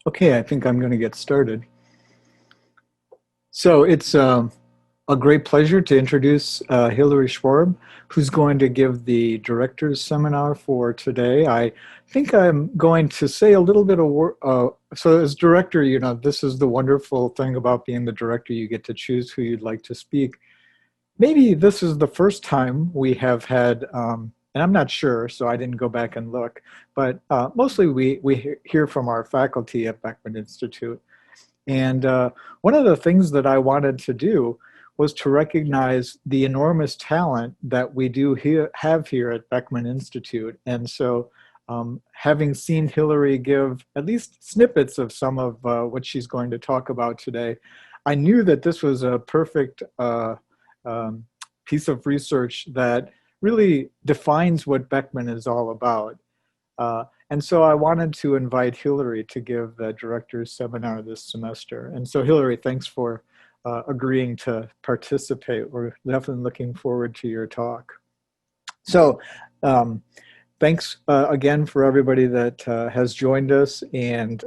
Okay, I think I'm going to get started. So it's a great pleasure to introduce Hillary Schwarb, who's going to give the director's seminar for today. I think I'm going to say a little bit of so as director, you know, this is the wonderful thing about being the director. You get to choose who you'd like to speak. Maybe this is the first time we have had, and I'm not sure, so I didn't go back and look, but mostly we hear from our faculty at Beckman Institute. And one of the things that I wanted to do was to recognize the enormous talent that we have here at Beckman Institute. And so having seen Hillary give at least snippets of some of what she's going to talk about today, I knew that this was a perfect um, piece of research that really defines what Beckman is all about. And so I wanted to invite Hillary to give the director's seminar this semester. And so Hillary, thanks for agreeing to participate. We're definitely looking forward to your talk. So thanks again for everybody that has joined us. And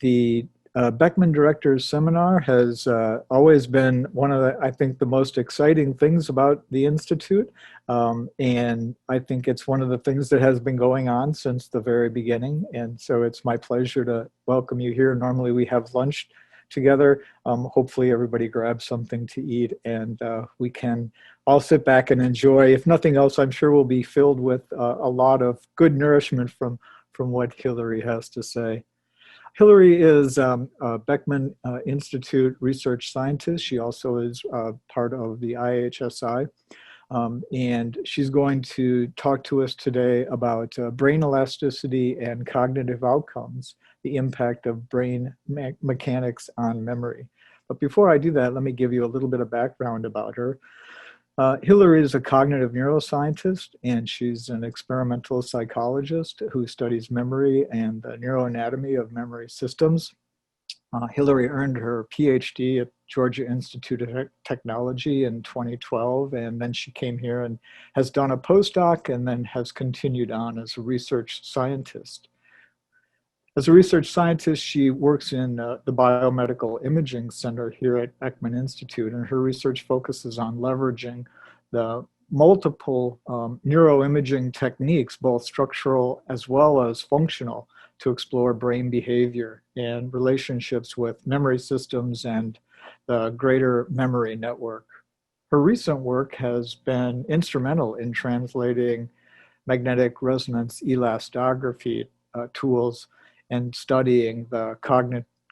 the Beckman Director's Seminar has always been one of the, I think, the most exciting things about the Institute. And I think it's one of the things that has been going on since the very beginning. And so it's my pleasure to welcome you here. Normally we have lunch together. Hopefully everybody grabs something to eat and we can all sit back and enjoy. If nothing else, I'm sure we'll be filled with a lot of good nourishment from what Hillary has to say. Hillary is a Beckman Institute research scientist. She also is part of the IHSI. And she's going to talk to us today about brain elasticity and cognitive outcomes, the impact of brain mechanics on memory. But before I do that, let me give you a little bit of background about her. Hillary is a cognitive neuroscientist, and she's an experimental psychologist who studies memory and the neuroanatomy of memory systems. Hillary earned her PhD at Georgia Institute of Technology in 2012, and then she came here and has done a postdoc and then has continued on as a research scientist. As a research scientist, she works in the Biomedical Imaging Center here at Beckman Institute, and her research focuses on leveraging the multiple neuroimaging techniques, both structural as well as functional, to explore brain behavior and relationships with memory systems and the greater memory network. Her recent work has been instrumental in translating magnetic resonance elastography tools and studying the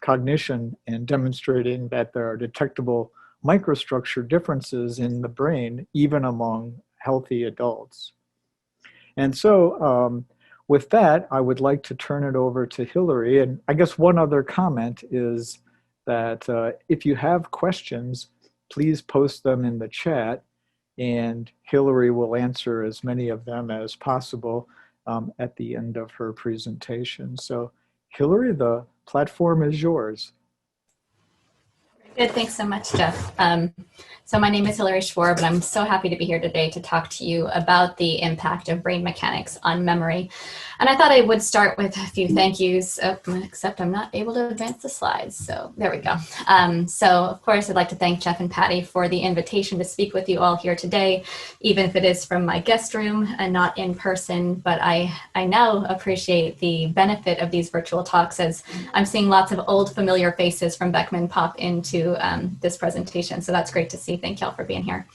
cognition and demonstrating that there are detectable microstructure differences in the brain, even among healthy adults. And so with that, I would like to turn it over to Hillary. And I guess one other comment is that if you have questions, please post them in the chat and Hillary will answer as many of them as possible at the end of her presentation. So Hillary, the platform is yours. Good, thanks so much, Jeff. So my name is Hillary Schwarb, and I'm so happy to be here today to talk to you about the impact of brain mechanics on memory. And I thought I would start with a few thank yous, except I'm not able to advance the slides, so there we go. So of course, I'd like to thank Jeff and Patty for the invitation to speak with you all here today, even if it is from my guest room and not in person, but I now appreciate the benefit of these virtual talks as I'm seeing lots of old familiar faces from Beckman pop into this presentation, so that's great to see. Thank y'all for being here.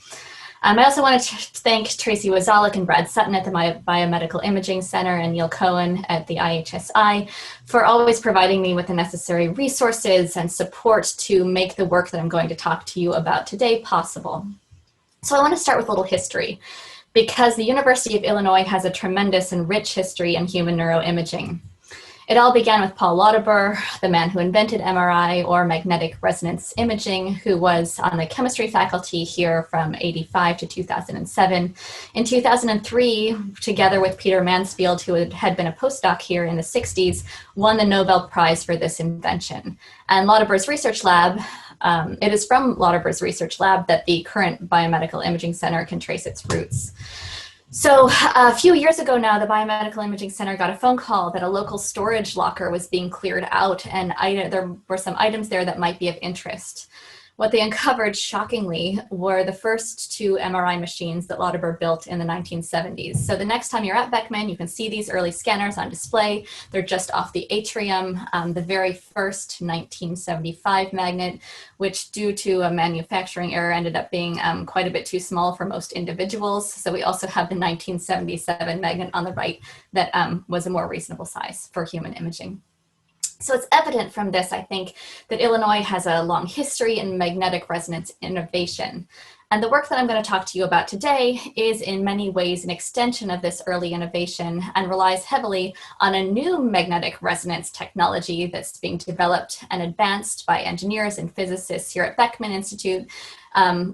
I also want to thank Tracy Wazalek and Brad Sutton at the Biomedical Imaging Center and Neil Cohen at the IHSI for always providing me with the necessary resources and support to make the work that I'm going to talk to you about today possible. So I want to start with a little history, because the University of Illinois has a tremendous and rich history in human neuroimaging. It all began with Paul Lauterbur, the man who invented MRI, or magnetic resonance imaging, who was on the chemistry faculty here from '85 to 2007. In 2003, together with Peter Mansfield, who had been a postdoc here in the '60s, won the Nobel Prize for this invention. And Lauterbur's research lab, it is from Lauterbur's research lab that the current Biomedical Imaging Center can trace its roots. So a few years ago now, the Biomedical Imaging Center got a phone call that a local storage locker was being cleared out, and there were some items there that might be of interest. What they uncovered, shockingly, were the first two MRI machines that Lauterbur built in the 1970s. So the next time you're at Beckman, you can see these early scanners on display. They're just off the atrium. The very first 1975 magnet, which due to a manufacturing error ended up being quite a bit too small for most individuals. So we also have the 1977 magnet on the right that was a more reasonable size for human imaging. So it's evident from this, I think, that Illinois has a long history in magnetic resonance innovation. And the work that I'm going to talk to you about today is in many ways an extension of this early innovation and relies heavily on a new magnetic resonance technology that's being developed and advanced by engineers and physicists here at Beckman Institute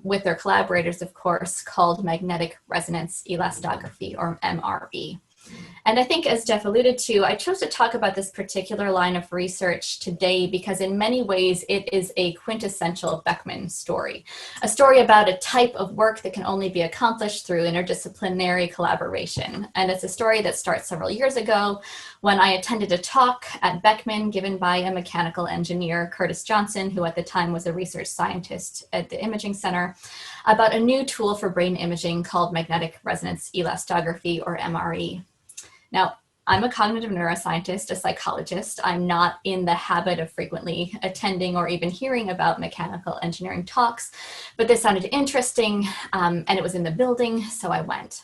with their collaborators, of course, called magnetic resonance elastography, or MRE. And I think, as Jeff alluded to, I chose to talk about this particular line of research today because in many ways it is a quintessential Beckman story, a story about a type of work that can only be accomplished through interdisciplinary collaboration. And it's a story that starts several years ago when I attended a talk at Beckman given by a mechanical engineer, Curtis Johnson, who at the time was a research scientist at the Imaging Center, about a new tool for brain imaging called magnetic resonance elastography, or MRE. Now, I'm a cognitive neuroscientist, a psychologist. I'm not in the habit of frequently attending or even hearing about mechanical engineering talks, but this sounded interesting and it was in the building, so I went.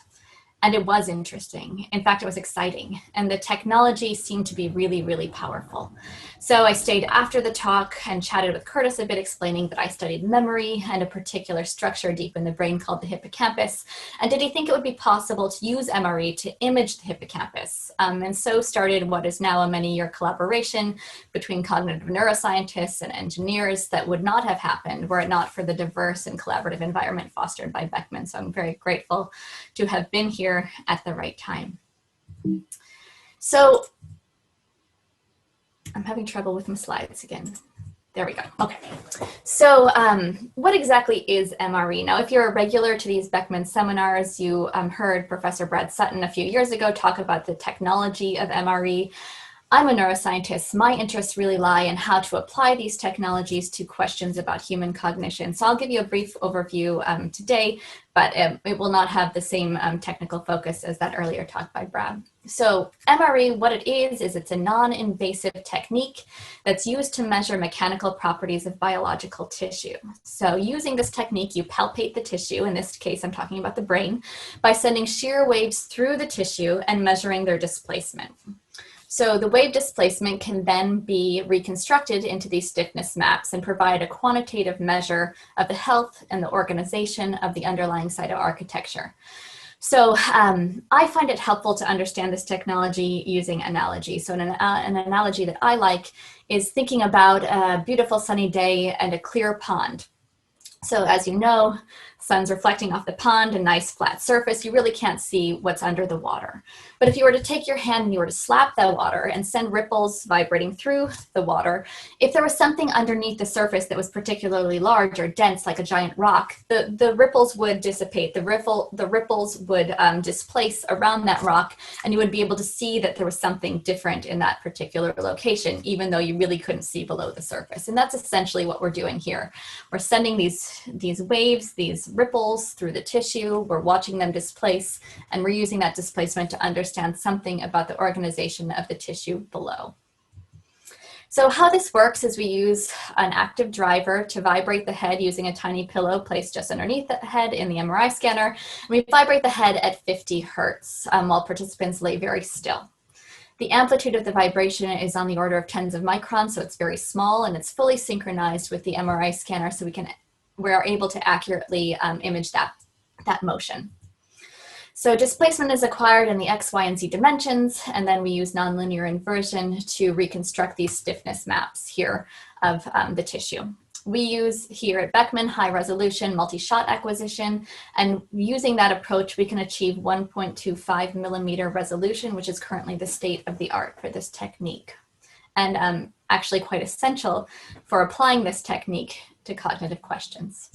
And it was interesting. In fact, it was exciting. And the technology seemed to be really, really powerful. So I stayed after the talk and chatted with Curtis a bit, explaining that I studied memory and a particular structure deep in the brain called the hippocampus. And did he think it would be possible to use MRE to image the hippocampus? And so started what is now a many-year collaboration between cognitive neuroscientists and engineers that would not have happened were it not for the diverse and collaborative environment fostered by Beckman. So I'm very grateful to have been here at the right time. So I'm having trouble with my slides again. There we go. Okay. So what exactly is MRE? Now, if you're a regular to these Beckman seminars, you heard Professor Brad Sutton a few years ago talk about the technology of MRE. I'm a neuroscientist. My interests really lie in how to apply these technologies to questions about human cognition. So I'll give you a brief overview today, but it will not have the same technical focus as that earlier talk by Brad. So MRE, what it is it's a non-invasive technique that's used to measure mechanical properties of biological tissue. So using this technique, you palpate the tissue, in this case I'm talking about the brain, by sending shear waves through the tissue and measuring their displacement. So the wave displacement can then be reconstructed into these stiffness maps and provide a quantitative measure of the health and the organization of the underlying cytoarchitecture. So I find it helpful to understand this technology using analogy. So an analogy that I like is thinking about a beautiful sunny day and a clear pond. So as you know, sun's reflecting off the pond, a nice flat surface. You really can't see what's under the water. But if you were to take your hand and you were to slap that water and send ripples vibrating through the water, if there was something underneath the surface that was particularly large or dense, like a giant rock, the ripples would dissipate. The ripples would displace around that rock, and you would be able to see that there was something different in that particular location, even though you really couldn't see below the surface. And that's essentially what we're doing here. We're sending these waves, these ripples through the tissue, we're watching them displace, and we're using that displacement to understand something about the organization of the tissue below. So how this works is we use an active driver to vibrate the head using a tiny pillow placed just underneath the head in the MRI scanner. And we vibrate the head at 50 hertz while participants lay very still. The amplitude of the vibration is on the order of tens of microns, so it's very small, and it's fully synchronized with the MRI scanner, so we are able to accurately image that motion. So displacement is acquired in the X, Y, and Z dimensions, and then we use nonlinear inversion to reconstruct these stiffness maps here of the tissue. We use here at Beckman high resolution multi-shot acquisition, and using that approach, we can achieve 1.25 millimeter resolution, which is currently the state of the art for this technique, and actually quite essential for applying this technique to cognitive questions.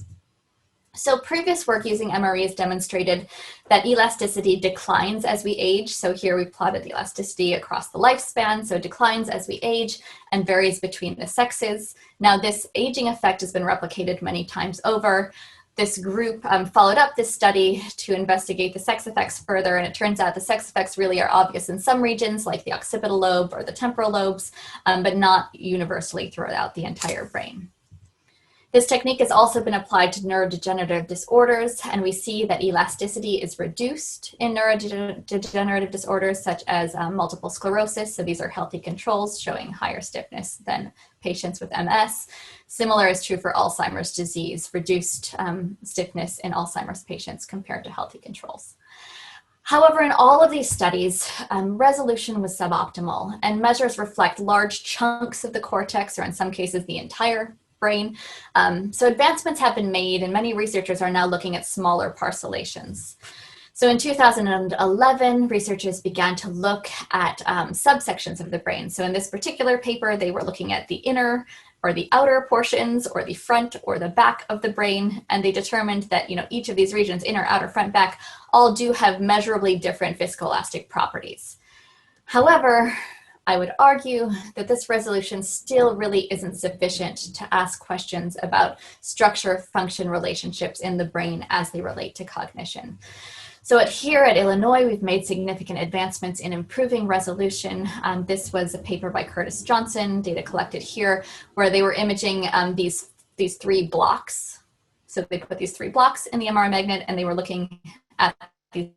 So previous work using MREs demonstrated that elasticity declines as we age. So here we plotted the elasticity across the lifespan. So it declines as we age and varies between the sexes. Now this aging effect has been replicated many times over. This group followed up this study to investigate the sex effects further, and it turns out the sex effects really are obvious in some regions like the occipital lobe or the temporal lobes, but not universally throughout the entire brain. This technique has also been applied to neurodegenerative disorders, and we see that elasticity is reduced in neurodegenerative disorders such as multiple sclerosis. So these are healthy controls showing higher stiffness than patients with MS. Similar is true for Alzheimer's disease, reduced stiffness in Alzheimer's patients compared to healthy controls. However, in all of these studies, resolution was suboptimal, and measures reflect large chunks of the cortex, or in some cases, the entire brain. So advancements have been made, and many researchers are now looking at smaller parcellations. So in 2011, researchers began to look at subsections of the brain. So in this particular paper, they were looking at the inner or the outer portions, or the front or the back of the brain, and they determined that each of these regions, inner, outer, front, back, all do have measurably different viscoelastic properties. However, I would argue that this resolution still really isn't sufficient to ask questions about structure-function relationships in the brain as they relate to cognition. So here at Illinois, we've made significant advancements in improving resolution. This was a paper by Curtis Johnson, data collected here, where they were imaging these three blocks. So they put these three blocks in the MRI magnet, and they were looking at these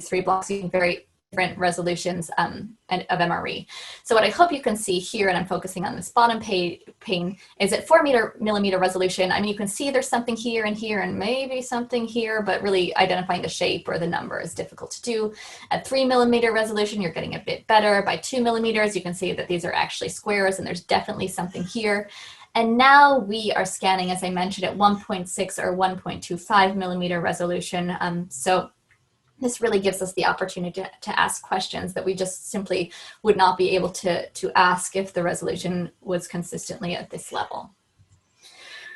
three blocks using very different resolutions of MRE. So what I hope you can see here, and I'm focusing on this bottom pane, is at 4 millimeter resolution. I mean, you can see there's something here and maybe something here, but really identifying the shape or the number is difficult to do. At 3 millimeter resolution, you're getting a bit better. By 2 millimeters, you can see that these are actually squares, and there's definitely something here. And now we are scanning, as I mentioned, at 1.6 or 1.25 millimeter resolution. So this really gives us the opportunity to ask questions that we just simply would not be able to ask if the resolution was consistently at this level.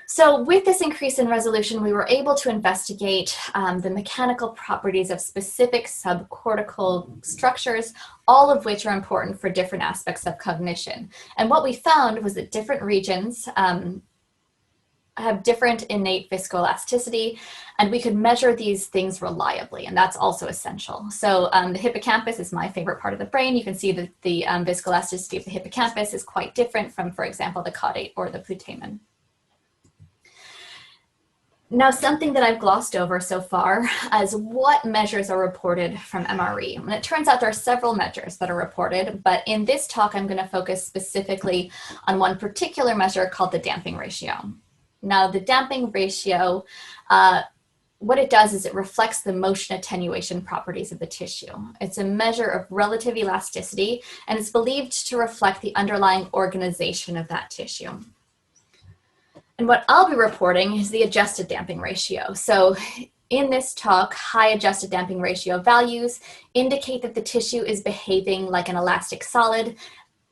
So with this increase in resolution, we were able to investigate the mechanical properties of specific subcortical structures, all of which are important for different aspects of cognition. And what we found was that different regions have different innate viscoelasticity, and we could measure these things reliably, and that's also essential. So the hippocampus is my favorite part of the brain. You can see that the viscoelasticity of the hippocampus is quite different from, for example, the caudate or the putamen. Now, something that I've glossed over so far is what measures are reported from MRE. And it turns out there are several measures that are reported, but in this talk, I'm going to focus specifically on one particular measure called the damping ratio. Now, the damping ratio, what it does is it reflects the motion attenuation properties of the tissue. It's a measure of relative elasticity, and it's believed to reflect the underlying organization of that tissue. And what I'll be reporting is the adjusted damping ratio. So in this talk, high adjusted damping ratio values indicate that the tissue is behaving like an elastic solid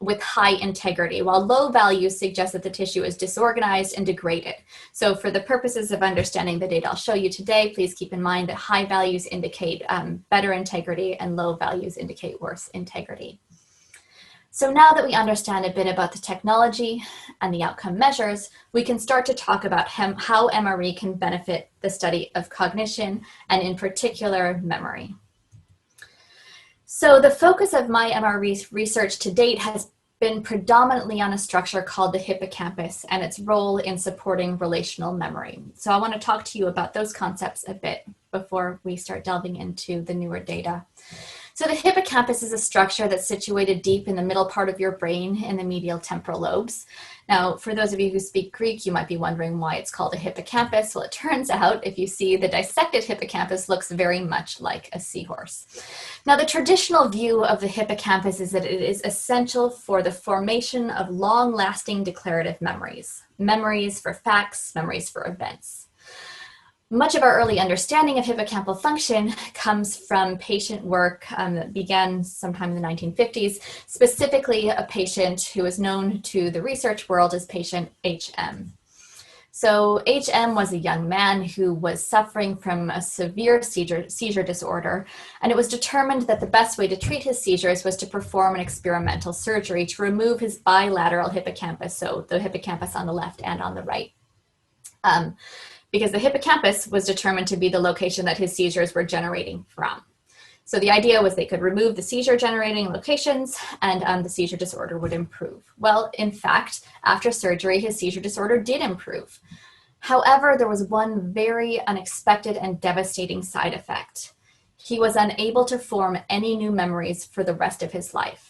with high integrity, while low values suggest that the tissue is disorganized and degraded. So for the purposes of understanding the data I'll show you today, please keep in mind that high values indicate better integrity and low values indicate worse integrity. So now that we understand a bit about the technology and the outcome measures, we can start to talk about how MRE can benefit the study of cognition, and in particular, memory. So the focus of my MRE research to date has been predominantly on a structure called the hippocampus and its role in supporting relational memory. So I want to talk to you about those concepts a bit before we start delving into the newer data. So the hippocampus is a structure that's situated deep in the middle part of your brain in the medial temporal lobes. Now, for those of you who speak Greek, you might be wondering why it's called a hippocampus. Well, it turns out, if you see, the dissected hippocampus looks very much like a seahorse. Now, the traditional view of the hippocampus is that it is essential for the formation of long-lasting declarative memories. Memories for facts, memories for events. Much of our early understanding of hippocampal function comes from patient work that began sometime in the 1950s, specifically a patient who is known to the research world as patient HM. So HM was a young man who was suffering from a severe seizure disorder, and it was determined that the best way to treat his seizures was to perform an experimental surgery to remove his bilateral hippocampus, so the hippocampus on the left and on the right. Because the hippocampus was determined to be the location that his seizures were generating from. So the idea was they could remove the seizure generating locations and the seizure disorder would improve. Well, in fact, after surgery, his seizure disorder did improve. However, there was one very unexpected and devastating side effect. He was unable to form any new memories for the rest of his life.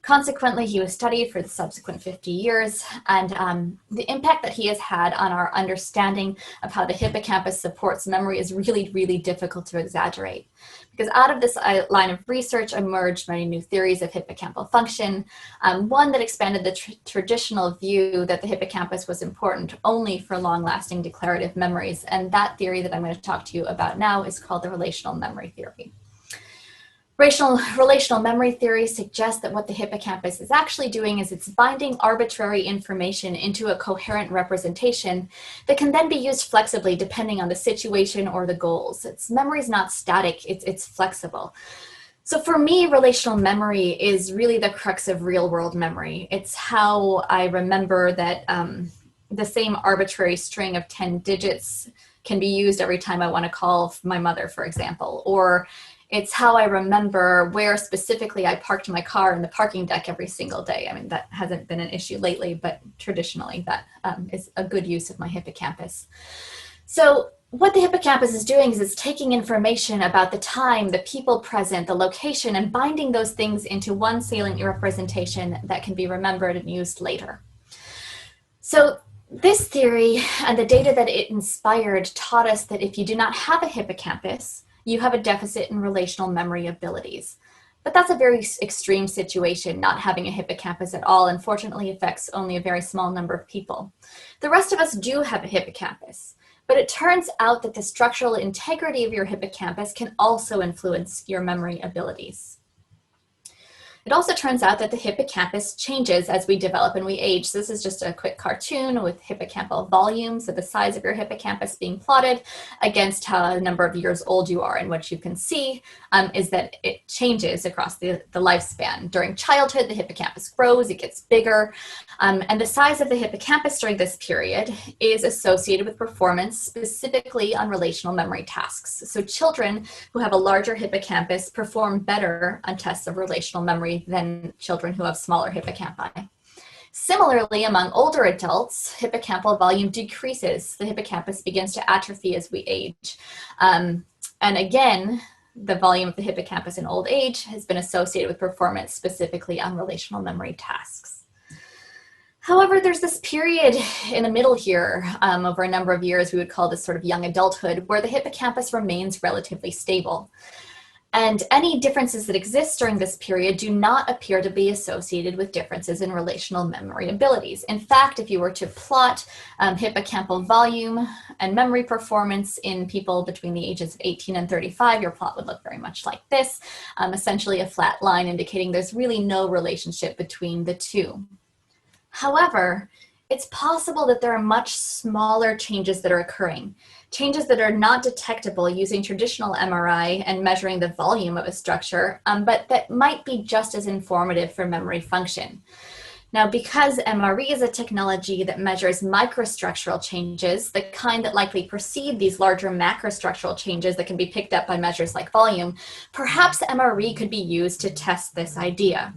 Consequently, he was studied for the subsequent 50 years, and the impact that he has had on our understanding of how the hippocampus supports memory is really, really difficult to exaggerate. Because out of this line of research emerged many new theories of hippocampal function, one that expanded the traditional view that the hippocampus was important only for long-lasting declarative memories, and that theory that I'm going to talk to you about now is called the relational memory theory. Relational memory theory suggests that what the hippocampus is actually doing is it's binding arbitrary information into a coherent representation that can then be used flexibly depending on the situation or the goals. Memory is not static, it's flexible. So for me, relational memory is really the crux of real-world memory. It's how I remember that the same arbitrary string of 10 digits can be used every time I want to call my mother, for example, or it's how I remember where specifically I parked my car in the parking deck every single day. I mean, that hasn't been an issue lately, but traditionally that is a good use of my hippocampus. So what the hippocampus is doing is it's taking information about the time, the people present, the location, and binding those things into one salient representation that can be remembered and used later. So this theory and the data that it inspired taught us that if you do not have a hippocampus, you have a deficit in relational memory abilities. But that's a very extreme situation. Not having a hippocampus at all, unfortunately, affects only a very small number of people. The rest of us do have a hippocampus, but it turns out that the structural integrity of your hippocampus can also influence your memory abilities. It also turns out that the hippocampus changes as we develop and we age. So this is just a quick cartoon with hippocampal volume, so the size of your hippocampus being plotted against how number of years old you are. And what you can see is that it changes across the lifespan. During childhood, the hippocampus grows, it gets bigger, and the size of the hippocampus during this period is associated with performance, specifically on relational memory tasks. So children who have a larger hippocampus perform better on tests of relational memory than children who have smaller hippocampi. Similarly, among older adults, hippocampal volume decreases. The hippocampus begins to atrophy as we age. And again, the volume of the hippocampus in old age has been associated with performance specifically on relational memory tasks. However, there's this period in the middle here, over a number of years, we would call this sort of young adulthood, where the hippocampus remains relatively stable. And any differences that exist during this period do not appear to be associated with differences in relational memory abilities. In fact, if you were to plot hippocampal volume and memory performance in people between the ages of 18 and 35, your plot would look very much like this, essentially a flat line indicating there's really no relationship between the two. However, it's possible that there are much smaller changes that are occurring, changes that are not detectable using traditional MRI and measuring the volume of a structure, but that might be just as informative for memory function. Now, because MRE is a technology that measures microstructural changes, the kind that likely precede these larger macrostructural changes that can be picked up by measures like volume, perhaps MRE could be used to test this idea.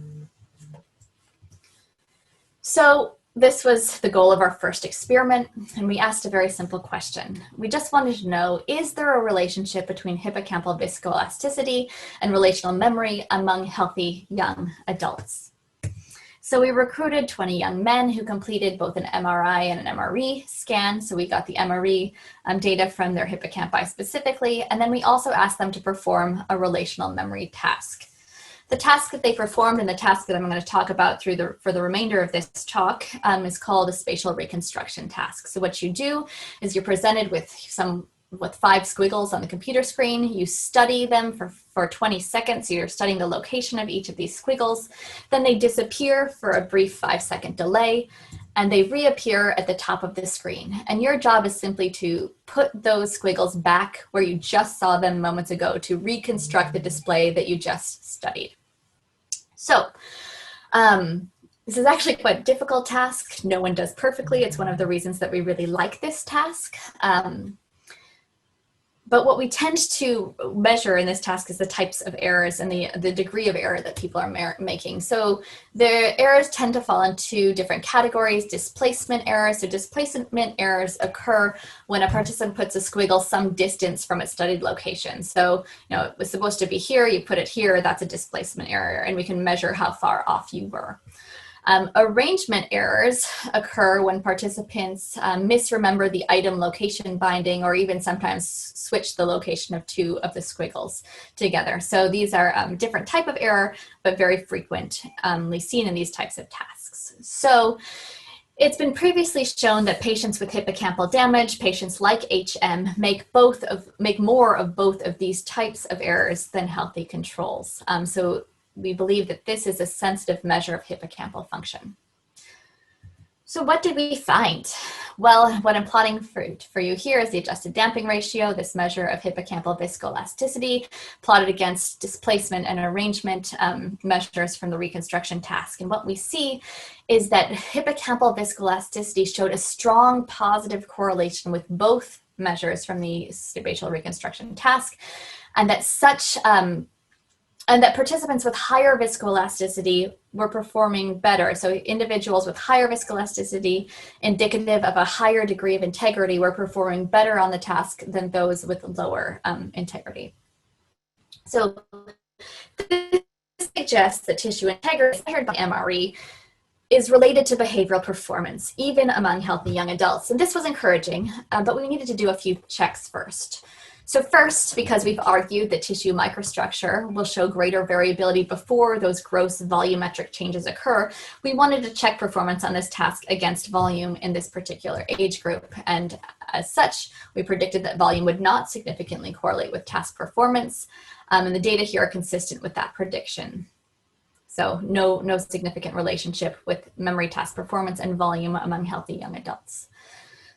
So, this was the goal of our first experiment, and we asked a very simple question. We just wanted to know, is there a relationship between hippocampal viscoelasticity and relational memory among healthy young adults? So we recruited 20 young men who completed both an MRI and an MRE scan. So we got the MRE data from their hippocampi specifically, and then we also asked them to perform a relational memory task. The task that they performed and the task that I'm going to talk about for the remainder of this talk is called a spatial reconstruction task. So what you do is you're presented with 5 squiggles on the computer screen. You study them for 20 seconds. So you're studying the location of each of these squiggles. Then they disappear for a brief 5-second delay. and they reappear at the top of the screen. And your job is simply to put those squiggles back where you just saw them moments ago to reconstruct the display that you just studied. So this is actually quite a difficult task. No one does perfectly. It's one of the reasons that we really like this task. But what we tend to measure in this task is the types of errors and the degree of error that people are making. So the errors tend to fall into different categories. Displacement errors. So displacement errors occur when a participant puts a squiggle some distance from its studied location. So, it was supposed to be here, you put it here, that's a displacement error, and we can measure how far off you were. Arrangement errors occur when participants misremember the item location binding, or even sometimes switch the location of two of the squiggles together. So these are different type of error, but very frequently seen in these types of tasks. So it's been previously shown that patients with hippocampal damage, patients like HM, make more of both of these types of errors than healthy controls. So we believe that this is a sensitive measure of hippocampal function. So what did we find? Well, what I'm plotting for you here is the adjusted damping ratio, this measure of hippocampal viscoelasticity, plotted against displacement and arrangement measures from the reconstruction task. And what we see is that hippocampal viscoelasticity showed a strong positive correlation with both measures from the spatial reconstruction task, and that participants with higher viscoelasticity were performing better. So individuals with higher viscoelasticity, indicative of a higher degree of integrity, were performing better on the task than those with lower integrity. So this suggests that tissue integrity measured by MRE is related to behavioral performance, even among healthy young adults. And this was encouraging, but we needed to do a few checks first. So first, because we've argued that tissue microstructure will show greater variability before those gross volumetric changes occur, we wanted to check performance on this task against volume in this particular age group. And as such, we predicted that volume would not significantly correlate with task performance. And the data here are consistent with that prediction. So no significant relationship with memory task performance and volume among healthy young adults.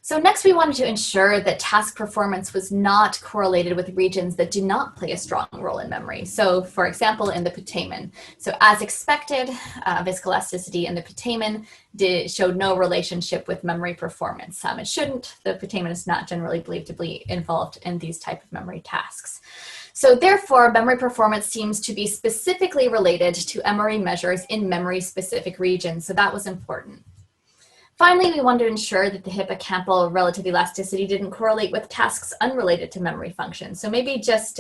So next, we wanted to ensure that task performance was not correlated with regions that do not play a strong role in memory. So for example, in the putamen. So as expected, viscoelasticity in the putamen showed no relationship with memory performance. It shouldn't. The putamen is not generally believed to be involved in these type of memory tasks. So therefore, memory performance seems to be specifically related to MRE measures in memory-specific regions. So that was important. Finally, we wanted to ensure that the hippocampal relative elasticity didn't correlate with tasks unrelated to memory function. So maybe just,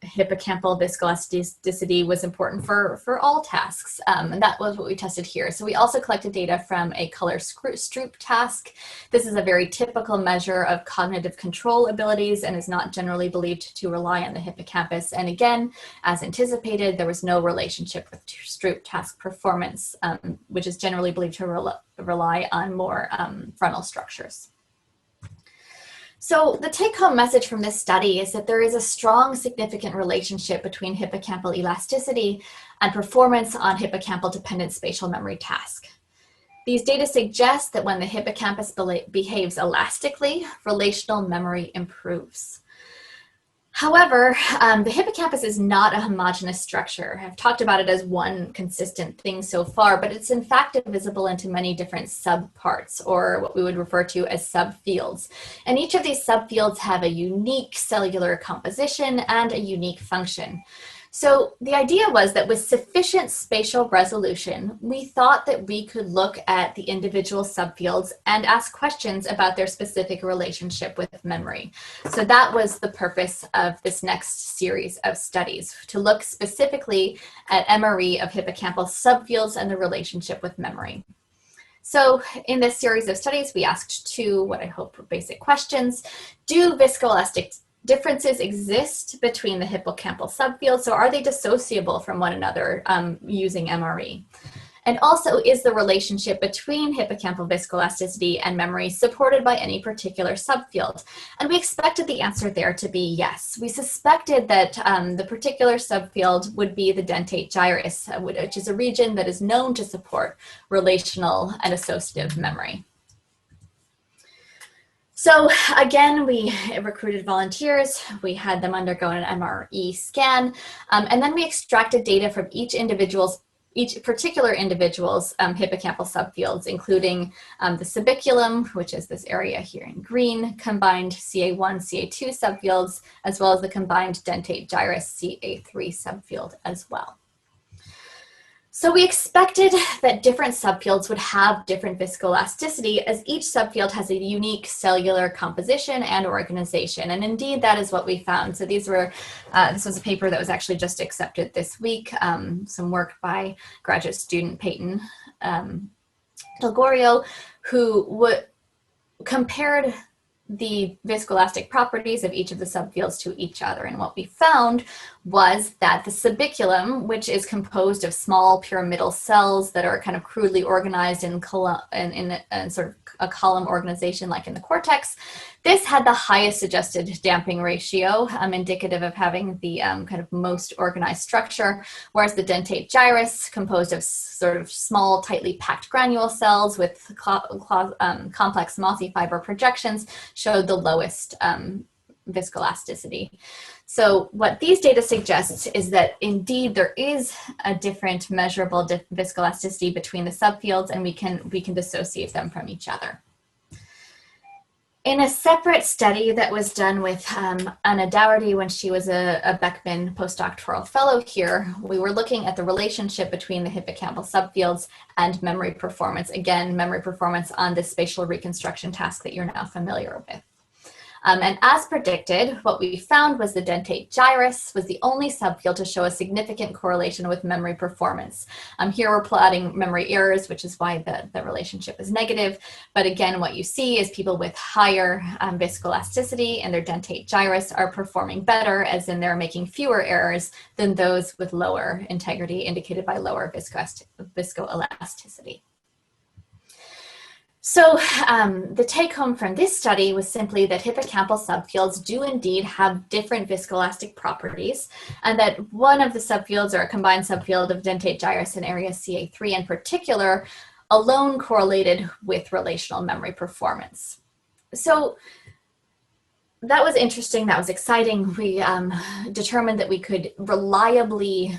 hippocampal viscoelasticity was important for all tasks, and that was what we tested here. So we also collected data from a color Stroop task. This is a very typical measure of cognitive control abilities and is not generally believed to rely on the hippocampus. And again, as anticipated, there was no relationship with Stroop task performance, which is generally believed to rely on more frontal structures. So the take-home message from this study is that there is a strong, significant relationship between hippocampal elasticity and performance on hippocampal-dependent spatial memory task. These data suggest that when the hippocampus behaves elastically, relational memory improves. However, the hippocampus is not a homogeneous structure. I've talked about it as one consistent thing so far, but it's in fact divisible into many different subparts, or what we would refer to as subfields. And each of these subfields have a unique cellular composition and a unique function. So the idea was that with sufficient spatial resolution, we thought that we could look at the individual subfields and ask questions about their specific relationship with memory. So that was the purpose of this next series of studies, to look specifically at MRE of hippocampal subfields and the relationship with memory. So in this series of studies, we asked two, what I hope, were basic questions. Do viscoelastic differences exist between the hippocampal subfields? So are they dissociable from one another using MRE? And also, is the relationship between hippocampal viscoelasticity and memory supported by any particular subfield? And we expected the answer there to be yes. We suspected that the particular subfield would be the dentate gyrus, which is a region that is known to support relational and associative memory. So again, we recruited volunteers, we had them undergo an MRE scan, and then we extracted data from each particular individual's hippocampal subfields, including the subiculum, which is this area here in green, combined CA1, CA2 subfields, as well as the combined dentate gyrus CA3 subfield as well. So we expected that different subfields would have different viscoelasticity, as each subfield has a unique cellular composition and organization. And indeed, that is what we found. So this was a paper that was actually just accepted this week, some work by graduate student Peyton Delgorio, who compared the viscoelastic properties of each of the subfields to each other. And what we found was that the subiculum, which is composed of small pyramidal cells that are kind of crudely organized in sort of a column organization like in the cortex, this had the highest suggested damping ratio, indicative of having the kind of most organized structure, whereas the dentate gyrus, composed of sort of small, tightly packed granule cells with complex mossy fiber projections, showed the lowest viscoelasticity. So what these data suggests is that indeed there is a different measurable viscoelasticity between the subfields, and we can dissociate them from each other. In a separate study that was done with Anna Dougherty when she was a Beckman postdoctoral fellow here, we were looking at the relationship between the hippocampal subfields and memory performance. Again, memory performance on this spatial reconstruction task that you're now familiar with. And as predicted, what we found was the dentate gyrus was the only subfield to show a significant correlation with memory performance. Here we're plotting memory errors, which is why the relationship is negative. But again, what you see is people with higher viscoelasticity in their dentate gyrus are performing better, as in they're making fewer errors than those with lower integrity, indicated by lower viscoelasticity. So the take home from this study was simply that hippocampal subfields do indeed have different viscoelastic properties, and that one of the subfields, or a combined subfield of dentate gyrus and area CA3 in particular, alone correlated with relational memory performance. So that was interesting, that was exciting. We determined that we could reliably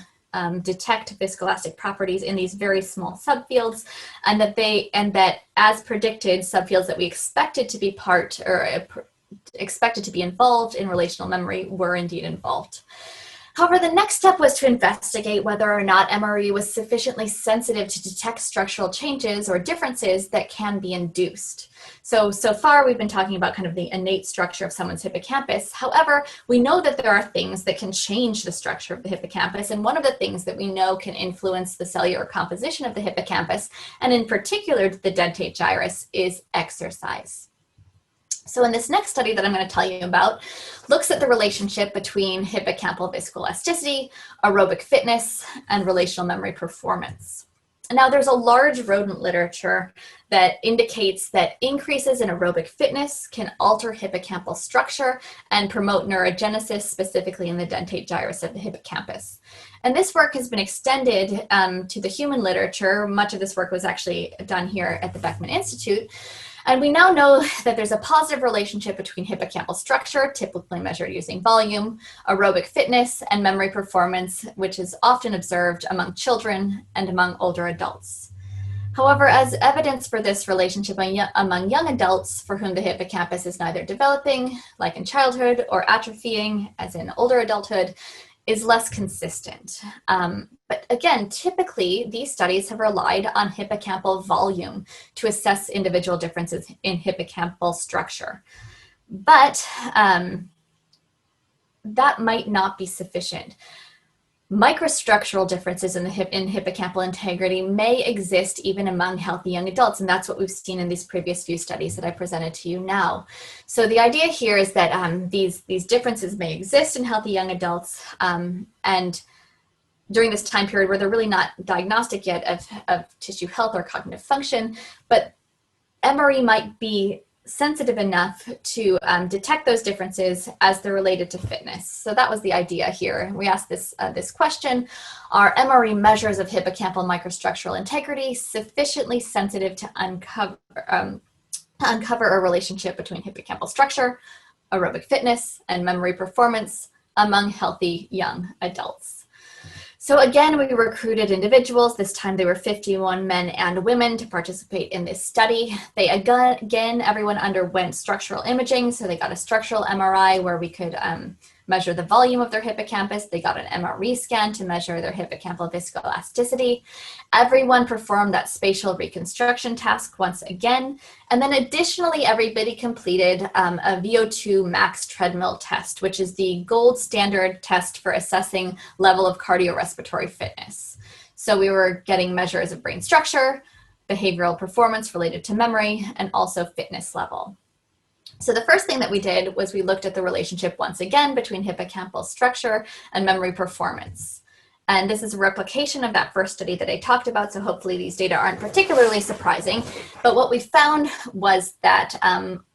detect viscoelastic properties in these very small subfields, and that as predicted, subfields that we expected to be expected to be involved in relational memory were indeed involved. However, the next step was to investigate whether or not MRE was sufficiently sensitive to detect structural changes or differences that can be induced. So far we've been talking about kind of the innate structure of someone's hippocampus. However, we know that there are things that can change the structure of the hippocampus, and one of the things that we know can influence the cellular composition of the hippocampus, and in particular the dentate gyrus, is exercise. So in this next study that I'm going to tell you about, looks at the relationship between hippocampal viscoelasticity, aerobic fitness, and relational memory performance. Now, there's a large rodent literature that indicates that increases in aerobic fitness can alter hippocampal structure and promote neurogenesis, specifically in the dentate gyrus of the hippocampus. And this work has been extended to the human literature. Much of this work was actually done here at the Beckman Institute. And we now know that there's a positive relationship between hippocampal structure, typically measured using volume, aerobic fitness, and memory performance, which is often observed among children and among older adults. However, as evidence for this relationship among young adults for whom the hippocampus is neither developing, like in childhood, or atrophying, as in older adulthood, is less consistent. But again, typically these studies have relied on hippocampal volume to assess individual differences in hippocampal structure. But that might not be sufficient. Microstructural differences in hippocampal integrity may exist even among healthy young adults, and that's what we've seen in these previous few studies that I presented to you now. So the idea here is that these differences may exist in healthy young adults, and during this time period where they're really not diagnostic yet of tissue health or cognitive function, but MRE might be sensitive enough to detect those differences as they're related to fitness. So that was the idea here. We asked this question: are MRE measures of hippocampal microstructural integrity sufficiently sensitive to uncover a relationship between hippocampal structure, aerobic fitness, and memory performance among healthy young adults? So again, we recruited individuals. This time they were 51 men and women to participate in this study. They again, everyone underwent structural imaging. So they got a structural MRI where we could measure the volume of their hippocampus. They got an MRE scan to measure their hippocampal viscoelasticity. Everyone performed that spatial reconstruction task once again. And then additionally, everybody completed a VO2 max treadmill test, which is the gold standard test for assessing level of cardiorespiratory fitness. So we were getting measures of brain structure, behavioral performance related to memory, and also fitness level. So the first thing that we did was we looked at the relationship once again between hippocampal structure and memory performance. And this is a replication of that first study that I talked about, so hopefully these data aren't particularly surprising. But what we found was that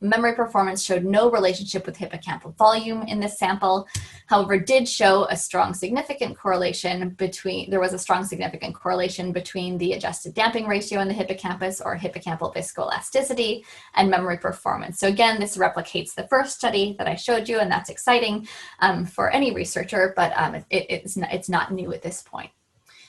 memory performance showed no relationship with hippocampal volume in this sample. However, did show a strong significant correlation between the adjusted damping ratio in the hippocampus, or hippocampal viscoelasticity, and memory performance. So again, this replicates the first study that I showed you, and that's exciting for any researcher, but it's not new at this point.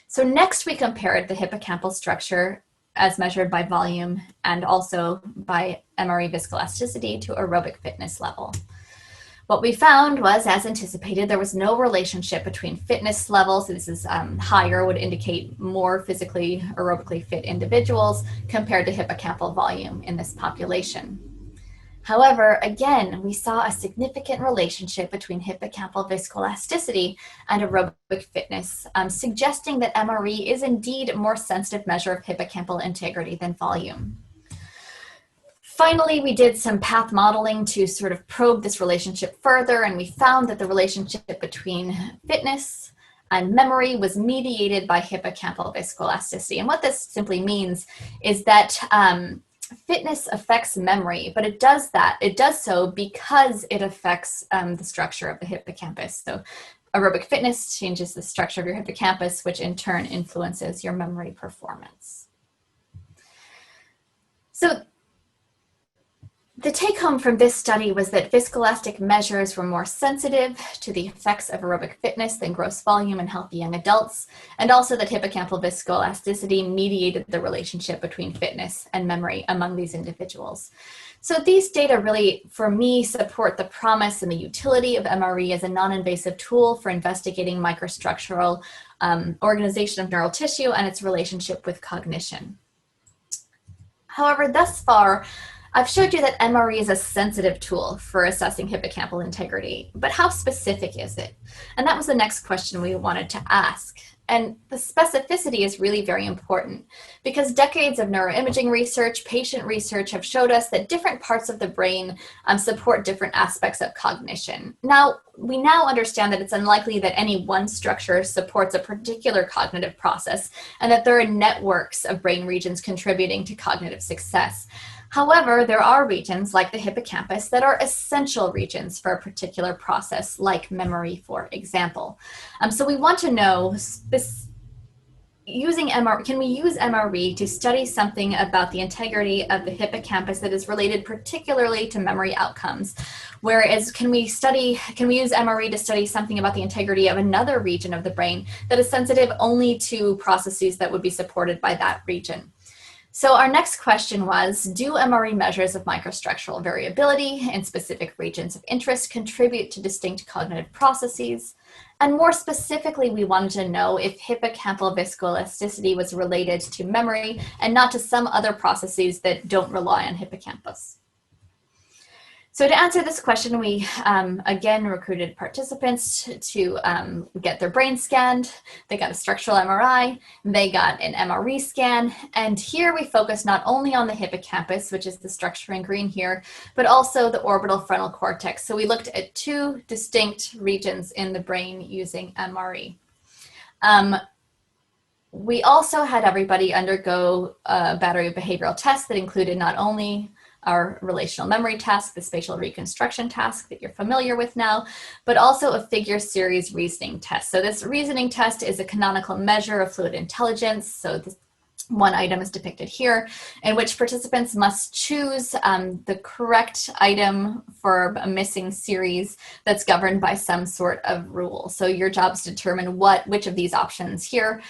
So next we compared the hippocampal structure as measured by volume and also by MRE viscoelasticity to aerobic fitness level. What we found was, as anticipated, there was no relationship between fitness levels. So this is higher, would indicate more physically, aerobically fit individuals compared to hippocampal volume in this population. However, again, we saw a significant relationship between hippocampal viscoelasticity and aerobic fitness, suggesting that MRE is indeed a more sensitive measure of hippocampal integrity than volume. Finally, we did some path modeling to sort of probe this relationship further, and we found that the relationship between fitness and memory was mediated by hippocampal viscoelasticity. And what this simply means is that fitness affects memory, but it does so because it affects the structure of the hippocampus. So aerobic fitness changes the structure of your hippocampus, which in turn influences your memory performance. So the take home from this study was that viscoelastic measures were more sensitive to the effects of aerobic fitness than gross volume in healthy young adults, and also that hippocampal viscoelasticity mediated the relationship between fitness and memory among these individuals. So these data really, for me, support the promise and the utility of MRE as a non-invasive tool for investigating microstructural organization of neural tissue and its relationship with cognition. However, thus far, I've showed you that MRE is a sensitive tool for assessing hippocampal integrity, but how specific is it? And that was the next question we wanted to ask. And the specificity is really very important because decades of neuroimaging research, patient research have showed us that different parts of the brain support different aspects of cognition. Now, we now understand that it's unlikely that any one structure supports a particular cognitive process and that there are networks of brain regions contributing to cognitive success. However, there are regions like the hippocampus that are essential regions for a particular process, like memory, for example. So we want to know, using MRE, can we use MRE to study something about the integrity of the hippocampus that is related particularly to memory outcomes? Whereas can we use MRE to study something about the integrity of another region of the brain that is sensitive only to processes that would be supported by that region? So our next question was, do MRE measures of microstructural variability in specific regions of interest contribute to distinct cognitive processes? And more specifically, we wanted to know if hippocampal viscoelasticity was related to memory and not to some other processes that don't rely on hippocampus. So to answer this question, we again recruited participants to get their brain scanned. They got a structural MRI, they got an MRE scan, and here we focus not only on the hippocampus, which is the structure in green here, but also the orbital frontal cortex. So we looked at two distinct regions in the brain using MRE. We also had everybody undergo a battery of behavioral tests that included not only our relational memory task, the spatial reconstruction task that you're familiar with now, but also a figure series reasoning test. So this reasoning test is a canonical measure of fluid intelligence. So this one item is depicted here, in which participants must choose the correct item for a missing series that's governed by some sort of rule. So your job is to determine which of these options here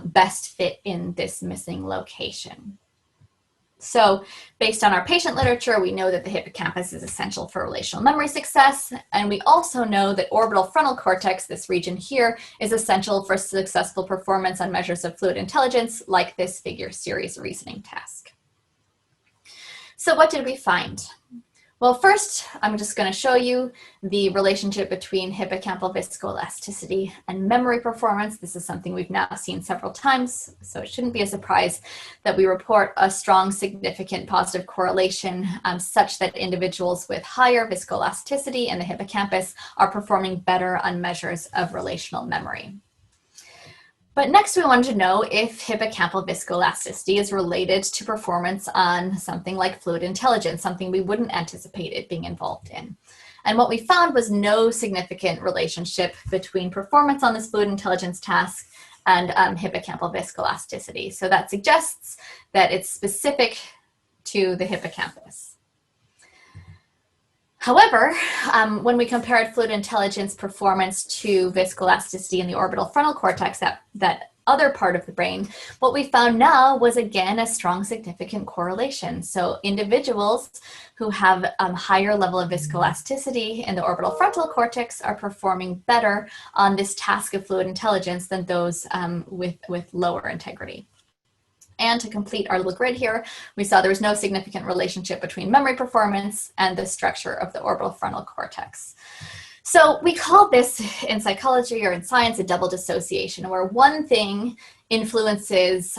best fit in this missing location. So based on our patient literature, we know that the hippocampus is essential for relational memory success. And we also know that orbital frontal cortex, this region here, is essential for successful performance on measures of fluid intelligence, like this figure series reasoning task. So what did we find? Well, first, I'm just going to show you the relationship between hippocampal viscoelasticity and memory performance. This is something we've now seen several times, so it shouldn't be a surprise that we report a strong, significant positive correlation such that individuals with higher viscoelasticity in the hippocampus are performing better on measures of relational memory. But next we wanted to know if hippocampal viscoelasticity is related to performance on something like fluid intelligence, something we wouldn't anticipate it being involved in. And what we found was no significant relationship between performance on this fluid intelligence task and hippocampal viscoelasticity. So that suggests that it's specific to the hippocampus. However, when we compared fluid intelligence performance to viscoelasticity in the orbital frontal cortex, that other part of the brain, what we found now was again a strong significant correlation. So individuals who have higher level of viscoelasticity in the orbital frontal cortex are performing better on this task of fluid intelligence than those with lower integrity. And to complete our little grid here, we saw there was no significant relationship between memory performance and the structure of the orbital frontal cortex. So we call this in psychology or in science a double dissociation, where one thing influences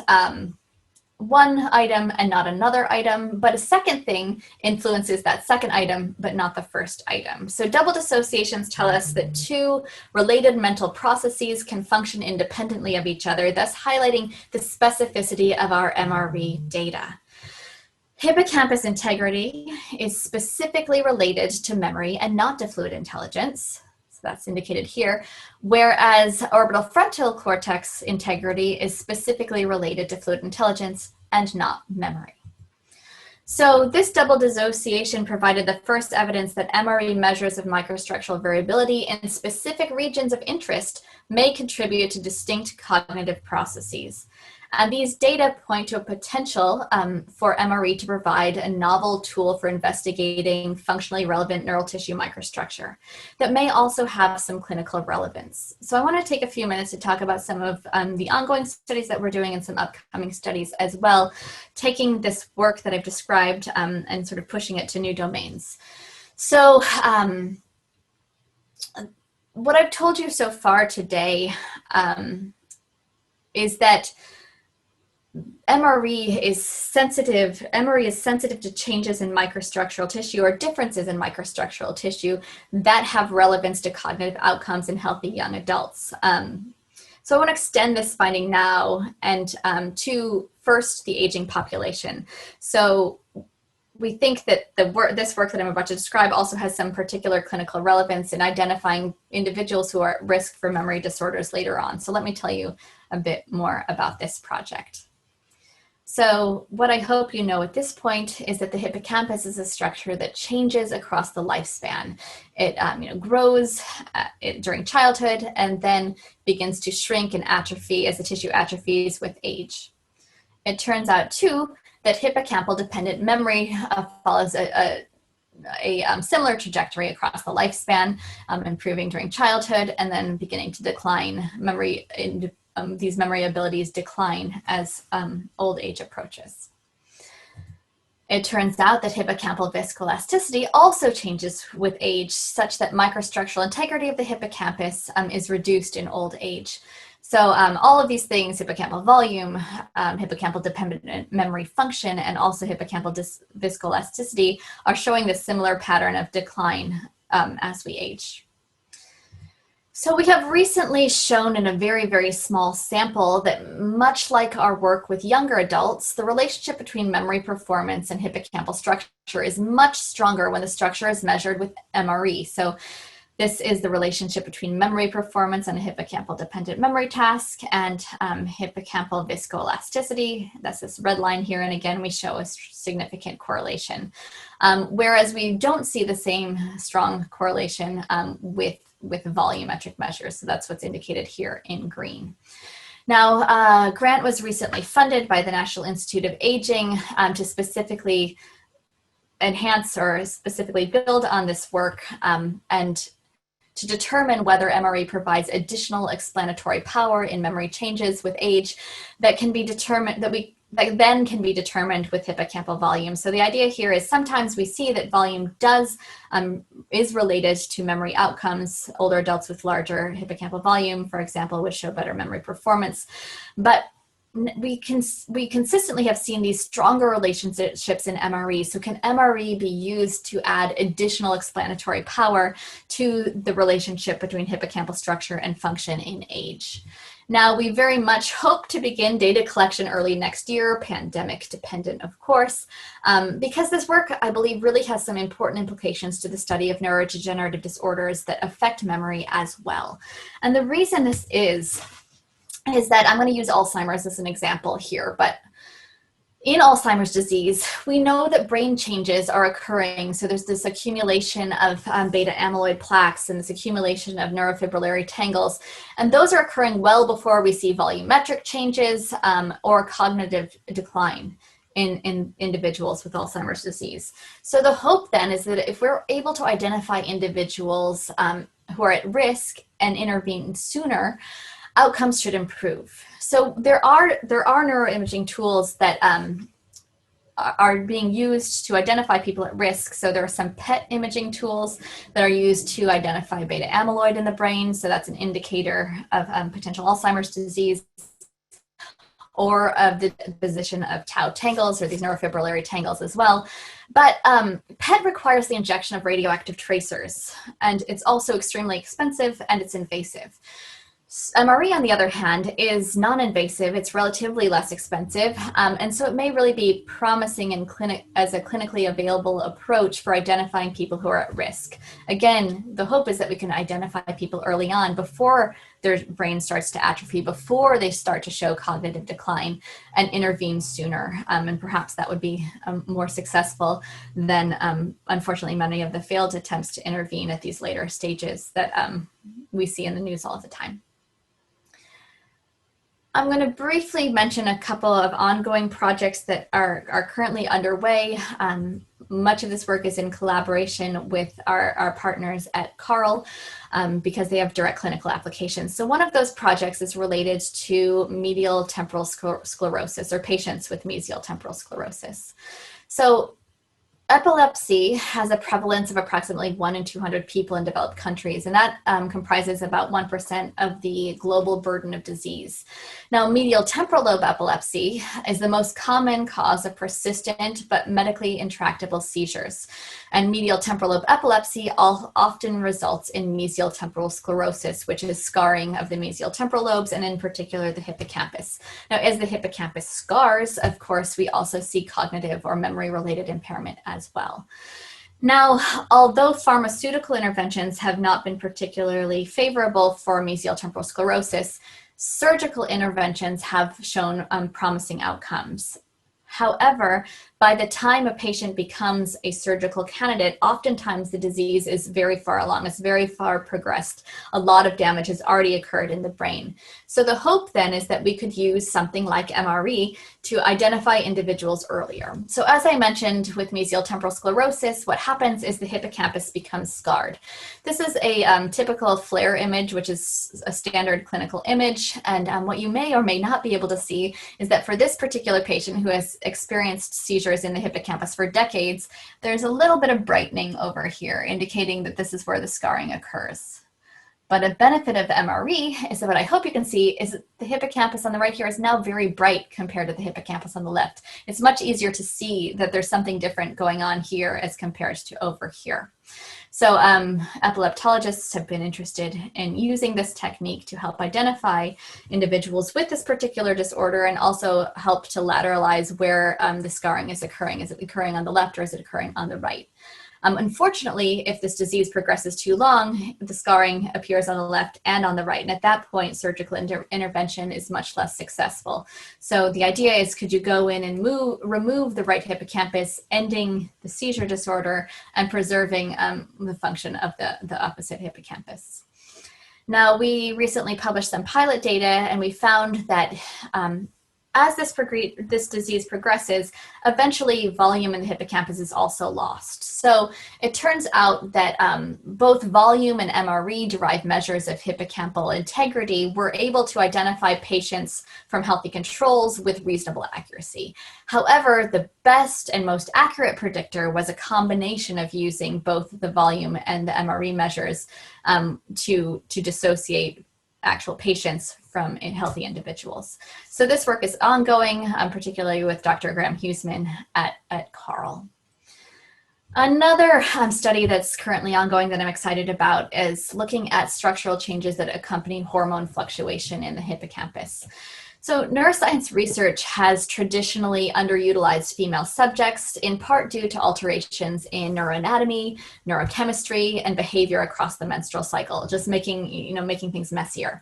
one item and not another item, but a second thing influences that second item, but not the first item. So double dissociations tell us that two related mental processes can function independently of each other, thus highlighting the specificity of our MRE data. Hippocampus integrity is specifically related to memory and not to fluid intelligence. That's indicated here, whereas orbital frontal cortex integrity is specifically related to fluid intelligence and not memory. So this double dissociation provided the first evidence that MRE measures of microstructural variability in specific regions of interest may contribute to distinct cognitive processes. And these data point to a potential for MRE to provide a novel tool for investigating functionally relevant neural tissue microstructure that may also have some clinical relevance. So I want to take a few minutes to talk about some of the ongoing studies that we're doing and some upcoming studies as well, taking this work that I've described and sort of pushing it to new domains. So what I've told you so far today is that MRE is sensitive to changes in microstructural tissue or differences in microstructural tissue that have relevance to cognitive outcomes in healthy young adults. So I want to extend this finding now and to first the aging population. So we think that this work that I'm about to describe also has some particular clinical relevance in identifying individuals who are at risk for memory disorders later on. So let me tell you a bit more about this project. So what I hope you know at this point is that the hippocampus is a structure that changes across the lifespan. It grows during childhood and then begins to shrink and atrophy as the tissue atrophies with age. It turns out too that hippocampal dependent memory follows a similar trajectory across the lifespan, improving during childhood and then beginning to decline. These memory abilities decline as old age approaches. It turns out that hippocampal viscoelasticity also changes with age, such that microstructural integrity of the hippocampus is reduced in old age. So all of these things, hippocampal volume, hippocampal dependent memory function, and also hippocampal viscoelasticity are showing this similar pattern of decline as we age. So we have recently shown in a very, very small sample that much like our work with younger adults, the relationship between memory performance and hippocampal structure is much stronger when the structure is measured with MRE. So this is the relationship between memory performance and a hippocampal dependent memory task and hippocampal viscoelasticity. That's this red line here. And again, we show a significant correlation. Whereas we don't see the same strong correlation with volumetric measures. So that's what's indicated here in green. Now, a grant was recently funded by the National Institute of Aging to specifically enhance or specifically build on this work and to determine whether MRE provides additional explanatory power in memory changes with age that can be determined, that then can be determined with hippocampal volume. So the idea here is sometimes we see that volume is related to memory outcomes. Older adults with larger hippocampal volume, for example, would show better memory performance. But we consistently have seen these stronger relationships in MRE. So can MRE be used to add additional explanatory power to the relationship between hippocampal structure and function in age? Now, we very much hope to begin data collection early next year, pandemic dependent, of course, because this work, I believe, really has some important implications to the study of neurodegenerative disorders that affect memory as well. And the reason this is that I'm going to use Alzheimer's as an example here, but in Alzheimer's disease, we know that brain changes are occurring. So there's this accumulation of beta amyloid plaques and this accumulation of neurofibrillary tangles. And those are occurring well before we see volumetric changes or cognitive decline in individuals with Alzheimer's disease. So the hope then is that if we're able to identify individuals who are at risk and intervene sooner, outcomes should improve. So there are neuroimaging tools that are being used to identify people at risk. So there are some PET imaging tools that are used to identify beta amyloid in the brain. So that's an indicator of potential Alzheimer's disease, or of the deposition of tau tangles or these neurofibrillary tangles as well. But PET requires the injection of radioactive tracers, and it's also extremely expensive and it's invasive. MRE, on the other hand, is non-invasive. It's relatively less expensive, and so it may really be promising as a clinically available approach for identifying people who are at risk. Again, the hope is that we can identify people early on before their brain starts to atrophy, before they start to show cognitive decline, and intervene sooner. And perhaps that would be more successful than, unfortunately, many of the failed attempts to intervene at these later stages that we see in the news all the time. I'm going to briefly mention a couple of ongoing projects that are currently underway. Much of this work is in collaboration with our partners at Carle because they have direct clinical applications. So one of those projects is related to medial temporal sclerosis, or patients with mesial temporal sclerosis. So epilepsy has a prevalence of approximately 1 in 200 people in developed countries, and that comprises about 1% of the global burden of disease. Now, medial temporal lobe epilepsy is the most common cause of persistent but medically intractable seizures. And medial temporal lobe epilepsy often results in mesial temporal sclerosis, which is scarring of the mesial temporal lobes, and in particular the hippocampus. Now, as the hippocampus scars, of course, we also see cognitive or memory-related impairment as well. Now, although pharmaceutical interventions have not been particularly favorable for mesial temporal sclerosis, surgical interventions have shown promising outcomes. However, by the time a patient becomes a surgical candidate, oftentimes the disease is very far along, it's very far progressed. A lot of damage has already occurred in the brain. So the hope then is that we could use something like MRE to identify individuals earlier. So as I mentioned with mesial temporal sclerosis, what happens is the hippocampus becomes scarred. This is a typical FLAIR image, which is a standard clinical image. And what you may or may not be able to see is that for this particular patient who has experienced seizures in the hippocampus for decades, there's a little bit of brightening over here, indicating that this is where the scarring occurs. But a benefit of the MRE is that what I hope you can see is that the hippocampus on the right here is now very bright compared to the hippocampus on the left. It's much easier to see that there's something different going on here as compared to over here. So epileptologists have been interested in using this technique to help identify individuals with this particular disorder and also help to lateralize where the scarring is occurring. Is it occurring on the left or is it occurring on the right? Unfortunately, if this disease progresses too long, the scarring appears on the left and on the right. And at that point, surgical intervention is much less successful. So the idea is, could you go in and remove the right hippocampus, ending the seizure disorder and preserving the function of the opposite hippocampus? Now, we recently published some pilot data, and we found that as this disease progresses, eventually volume in the hippocampus is also lost. So it turns out that both volume and MRE-derived measures of hippocampal integrity were able to identify patients from healthy controls with reasonable accuracy. However, the best and most accurate predictor was a combination of using both the volume and the MRE measures to dissociate actual patients from healthy individuals. So this work is ongoing, particularly with Dr. Graham Huseman at Carle. Another study that's currently ongoing that I'm excited about is looking at structural changes that accompany hormone fluctuation in the hippocampus. So neuroscience research has traditionally underutilized female subjects, in part due to alterations in neuroanatomy, neurochemistry, and behavior across the menstrual cycle, just making things messier.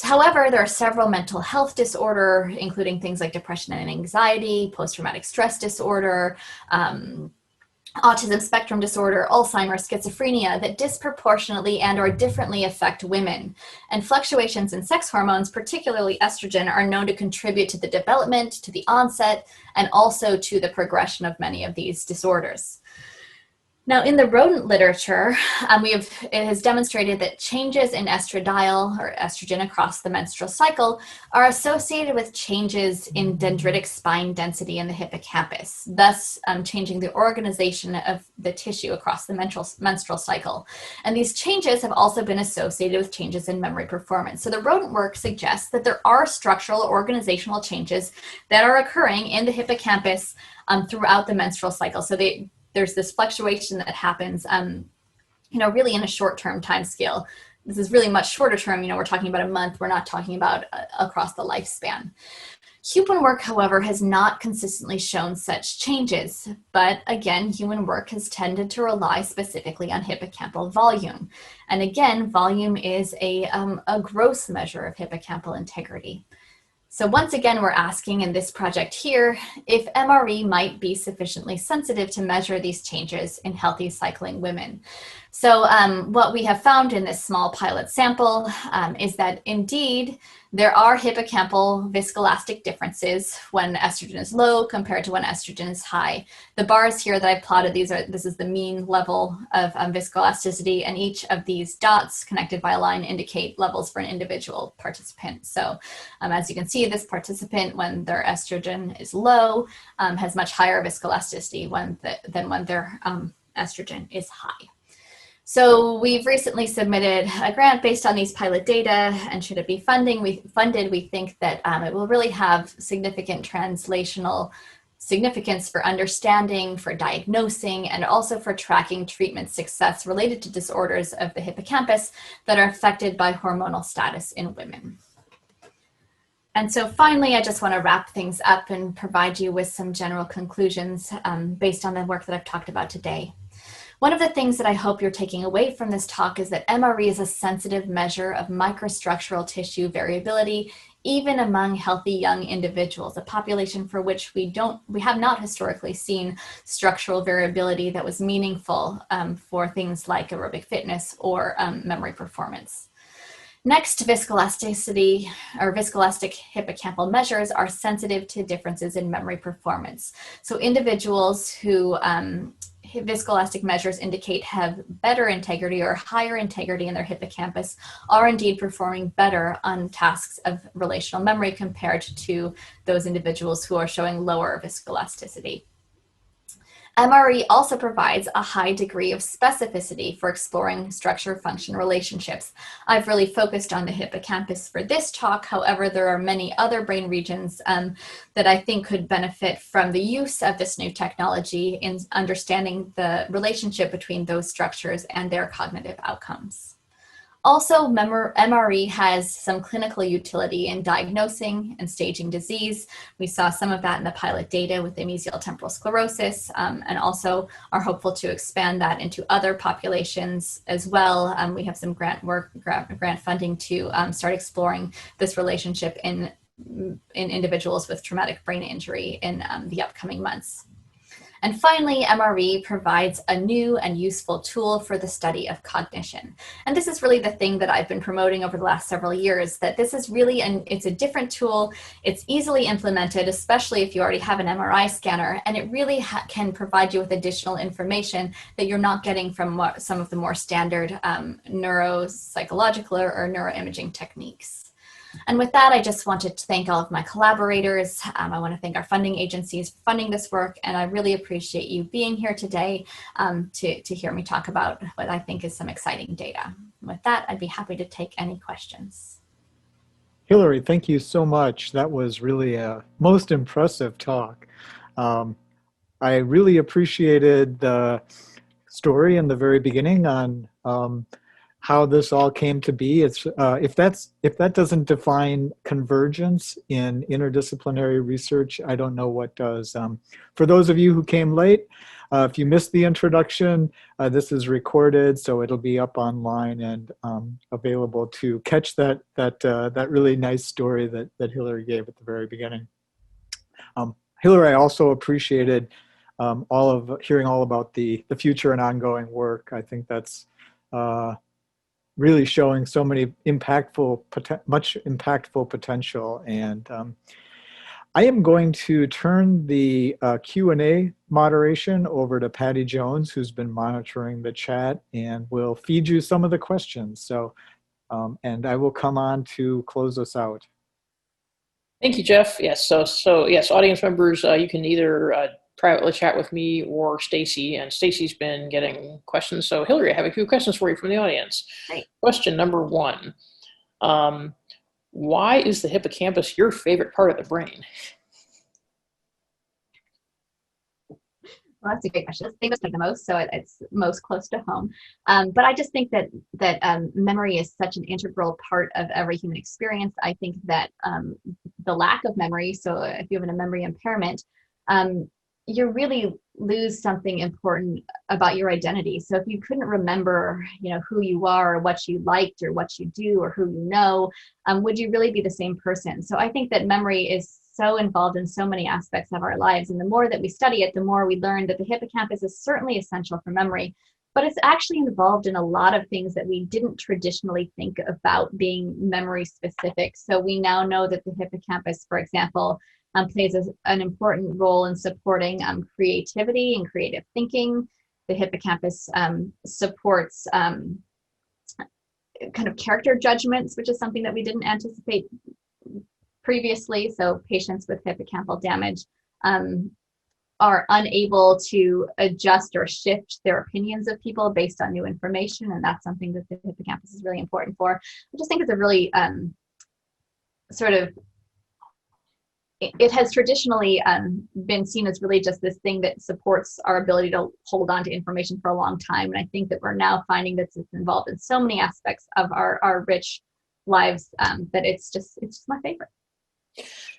However, there are several mental health disorders, including things like depression and anxiety, post-traumatic stress disorder, autism spectrum disorder, Alzheimer's, schizophrenia, that disproportionately and or differently affect women. And fluctuations in sex hormones, particularly estrogen, are known to contribute to the development, to the onset, and also to the progression of many of these disorders. Now, in the rodent literature, it has demonstrated that changes in estradiol, or estrogen, across the menstrual cycle are associated with changes in dendritic spine density in the hippocampus, thus changing the organization of the tissue across the menstrual cycle. And these changes have also been associated with changes in memory performance. So the rodent work suggests that there are structural organizational changes that are occurring in the hippocampus throughout the menstrual cycle. So there's this fluctuation that happens, really in a short-term time scale. This is really much shorter term. We're talking about a month. We're not talking about across the lifespan. Human work, however, has not consistently shown such changes. But again, human work has tended to rely specifically on hippocampal volume. And again, volume is a gross measure of hippocampal integrity. So once again, we're asking in this project here if MRE might be sufficiently sensitive to measure these changes in healthy cycling women. So what we have found in this small pilot sample is that indeed there are hippocampal viscoelastic differences when estrogen is low compared to when estrogen is high. The bars here that I've plotted, this is the mean level of viscoelasticity, and each of these dots connected by a line indicate levels for an individual participant. So as you can see, this participant, when their estrogen is low, has much higher viscoelasticity than when their estrogen is high. So we've recently submitted a grant based on these pilot data, and should it be funded, we think that it will really have significant translational significance for understanding, for diagnosing, and also for tracking treatment success related to disorders of the hippocampus that are affected by hormonal status in women. And so finally, I just want to wrap things up and provide you with some general conclusions based on the work that I've talked about today. One of the things that I hope you're taking away from this talk is that MRE is a sensitive measure of microstructural tissue variability, even among healthy young individuals, a population for which we have not historically seen structural variability that was meaningful for things like aerobic fitness or memory performance. Next, viscoelasticity or viscoelastic hippocampal measures are sensitive to differences in memory performance. So individuals who viscoelastic measures indicate have better integrity or higher integrity in their hippocampus are indeed performing better on tasks of relational memory compared to those individuals who are showing lower viscoelasticity. MRE also provides a high degree of specificity for exploring structure-function relationships. I've really focused on the hippocampus for this talk. However, there are many other brain regions that I think could benefit from the use of this new technology in understanding the relationship between those structures and their cognitive outcomes. Also, MRE has some clinical utility in diagnosing and staging disease. We saw some of that in the pilot data with the mesial temporal sclerosis, and also are hopeful to expand that into other populations as well. We have some grant funding to start exploring this relationship in individuals with traumatic brain injury in the upcoming months. And finally, MRE provides a new and useful tool for the study of cognition. And this is really the thing that I've been promoting over the last several years, that this is really, it's a different tool. It's easily implemented, especially if you already have an MRI scanner, and it really can provide you with additional information that you're not getting from some of the more standard neuropsychological or neuroimaging techniques. And with that, I just wanted to thank all of my collaborators. I want to thank our funding agencies for funding this work, and I really appreciate you being here today to hear me talk about what I think is some exciting data. With that, I'd be happy to take any questions. Hillary, thank you so much. That was really a most impressive talk. I really appreciated the story in the very beginning on how this all came to be. It's if that doesn't define convergence in interdisciplinary research, I don't know what does. For those of you who came late, if you missed the introduction, this is recorded, so it'll be up online and available to catch that really nice story that Hillary gave at the very beginning. Hillary, I also appreciated hearing all about the future and ongoing work. I think that's really showing so many much impactful potential. And I am going to turn the Q&A moderation over to Patty Jones, who's been monitoring the chat, and will feed you some of the questions. So, and I will come on to close us out. Thank you, Jeff. Yes, so yes, audience members, you can either privately chat with me or Stacy, and Stacy's been getting questions. So Hillary, I have a few questions for you from the audience. Great. Question number one, why is the hippocampus your favorite part of the brain? Well, that's a great question. It's the thing that's like the most, so it's most close to home. But I just think that memory is such an integral part of every human experience. I think that the lack of memory, so if you have a memory impairment, you really lose something important about your identity. So if you couldn't remember, who you are or what you liked or what you do or who you know, would you really be the same person? So I think that memory is so involved in so many aspects of our lives. And the more that we study it, the more we learn that the hippocampus is certainly essential for memory, but it's actually involved in a lot of things that we didn't traditionally think about being memory specific. So we now know that the hippocampus, for example, plays an important role in supporting creativity and creative thinking. The hippocampus supports kind of character judgments, which is something that we didn't anticipate previously. So patients with hippocampal damage are unable to adjust or shift their opinions of people based on new information, and that's something that the hippocampus is really important for. I just think it's a really it has traditionally been seen as really just this thing that supports our ability to hold on to information for a long time. And I think that we're now finding that it's involved in so many aspects of our rich lives that it's just my favorite.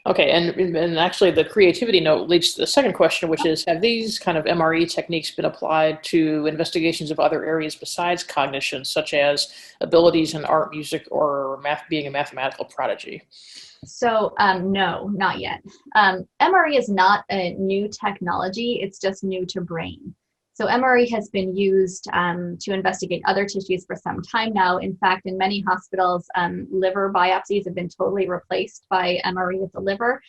Okay, and actually the creativity note leads to the second question, which is, have these kind of MRE techniques been applied to investigations of other areas besides cognition, such as abilities in art, music, or being a mathematical prodigy? So no, not yet. MRE is not a new technology, it's just new to brain. So MRE has been used to investigate other tissues for some time now. In fact, in many hospitals, liver biopsies have been totally replaced by MRE of the liver.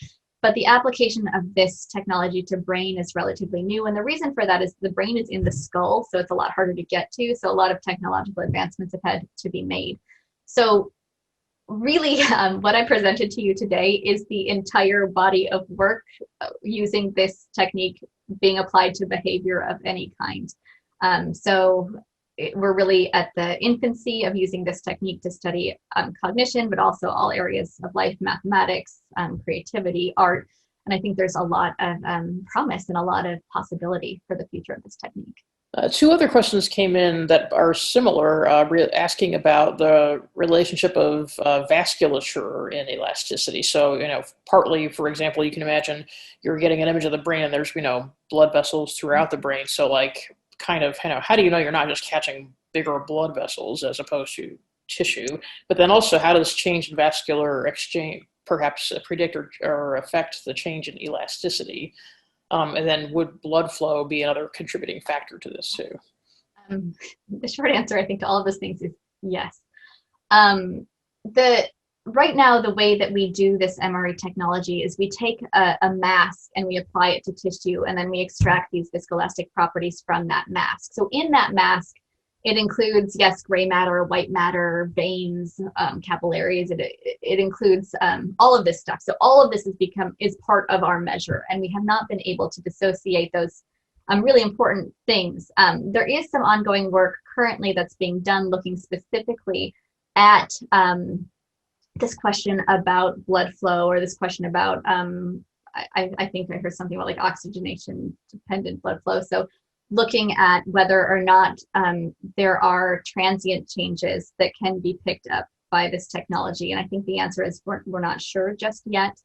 But the application of this technology to brain is relatively new. And the reason for that is the brain is in the skull, so it's a lot harder to get to. So a lot of technological advancements have had to be made. So really, what I presented to you today is the entire body of work using this technique being applied to behavior of any kind. We're really at the infancy of using this technique to study cognition, but also all areas of life, mathematics, creativity, art. And I think there's a lot of promise and a lot of possibility for the future of this technique. Two other questions came in that are similar, asking about the relationship of vasculature and elasticity. So, partly, for example, you can imagine you're getting an image of the brain and there's, blood vessels throughout the brain. So like, how do you know you're not just catching bigger blood vessels as opposed to tissue? But then also, how does change in vascular exchange perhaps predict or affect the change in elasticity? And then would blood flow be another contributing factor to this too? The short answer, I think, to all of those things is yes. Right now, the way that we do this MRE technology is we take a mask and we apply it to tissue, and then we extract these viscoelastic properties from that mask. So in that mask, it includes, yes, gray matter, white matter, veins, capillaries. It includes all of this stuff. So all of this is part of our measure, and we have not been able to dissociate those really important things. There is some ongoing work currently that's being done looking specifically at this question about blood flow, or this question about, I think I heard something about like oxygenation dependent blood flow. So looking at whether or not there are transient changes that can be picked up by this technology. And I think the answer is we're not sure just yet.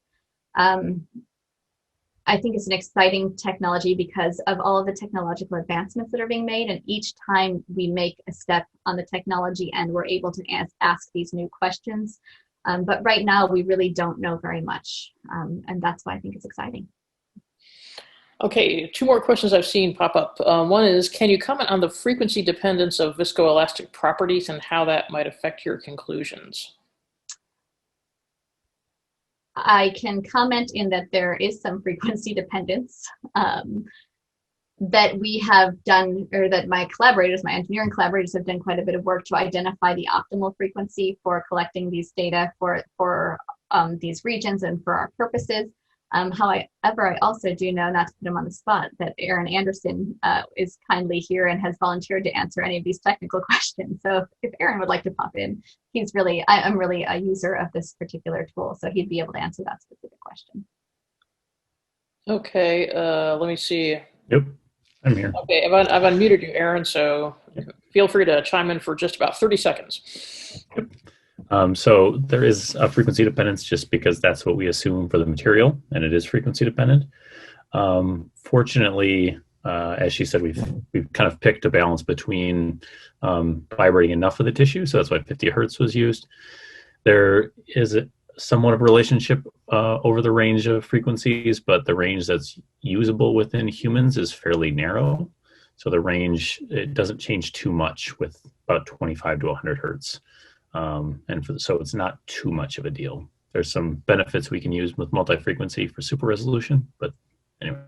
I think it's an exciting technology because of all of the technological advancements that are being made. And each time we make a step on the technology end, we're able to ask these new questions. But right now, we really don't know very much. And that's why I think it's exciting. Okay, two more questions I've seen pop up. One is, can you comment on the frequency dependence of viscoelastic properties and how that might affect your conclusions? I can comment in that there is some frequency dependence that we have done, or that my engineering collaborators have done quite a bit of work to identify the optimal frequency for collecting these data for these regions and for our purposes. However, I also do know, not to put him on the spot, that Aaron Anderson is kindly here and has volunteered to answer any of these technical questions. So if Aaron would like to pop in, I'm really a user of this particular tool, so he'd be able to answer that specific question. Okay, let me see. Yep, I'm here. Okay, I've unmuted you, Aaron, so feel free to chime in for just about 30 seconds. Yep. So there is a frequency dependence just because that's what we assume for the material, and it is frequency dependent. Fortunately, as she said, we've kind of picked a balance between vibrating enough of the tissue, so that's why 50 hertz was used. There is somewhat of a relationship over the range of frequencies, but the range that's usable within humans is fairly narrow. So the range, it doesn't change too much with about 25 to 100 hertz. So it's not too much of a deal. There's some benefits we can use with multi-frequency for super resolution, but anyway.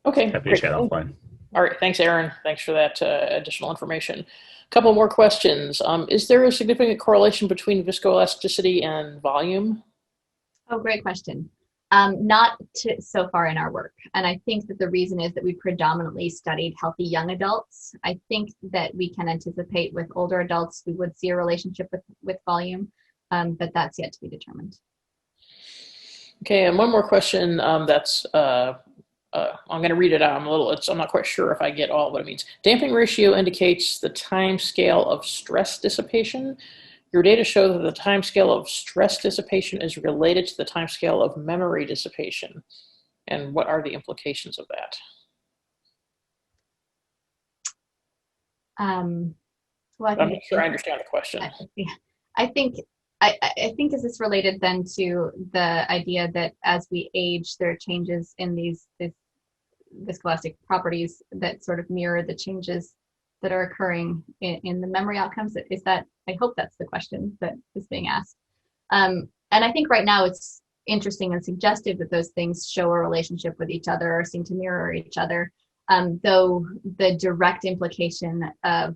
Okay, happy to chat offline. All right, thanks, Aaron. Thanks for that additional information. A couple more questions. Is there a significant correlation between viscoelasticity and volume? Oh, great question. Not so far in our work. And I think that the reason is that we predominantly studied healthy young adults. I think that we can anticipate with older adults, we would see a relationship with volume, but that's yet to be determined. Okay, and one more question that's, I'm going to read it out. I'm not quite sure if I get all what it means. Damping ratio indicates the time scale of stress dissipation. Your data show that the time scale of stress dissipation is related to the time scale of memory dissipation. And what are the implications of that? Well, I'm not sure I understand the question. I think this is related then to the idea that as we age, there are changes in these viscoelastic properties that sort of mirror the changes that are occurring in the memory outcomes. I hope that's the question that is being asked. And I think right now it's interesting and suggestive that those things show a relationship with each other or seem to mirror each other, though the direct implication of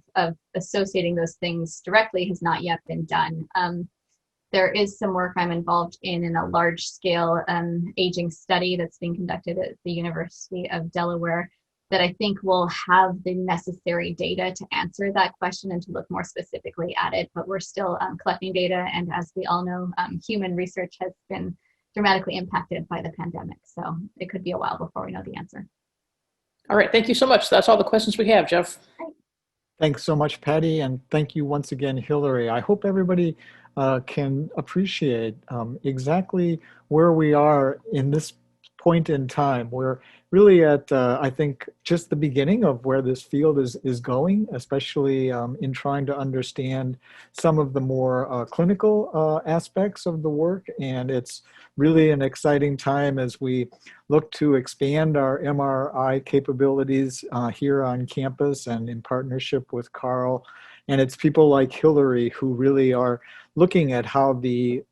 associating those things directly has not yet been done. There is some work I'm involved in a large scale aging study that's being conducted at the University of Delaware that I think will have the necessary data to answer that question and to look more specifically at it. But we're still collecting data. And as we all know, human research has been dramatically impacted by the pandemic. So it could be a while before we know the answer. All right, thank you so much. That's all the questions we have, Jeff. Thanks so much, Patty, and thank you once again, Hillary. I hope everybody can appreciate exactly where we are in this point in time. We're really at, I think, just the beginning of where this field is going, especially in trying to understand some of the more clinical aspects of the work. And it's really an exciting time as we look to expand our MRI capabilities here on campus and in partnership with Carl. And it's people like Hillary who really are looking at how the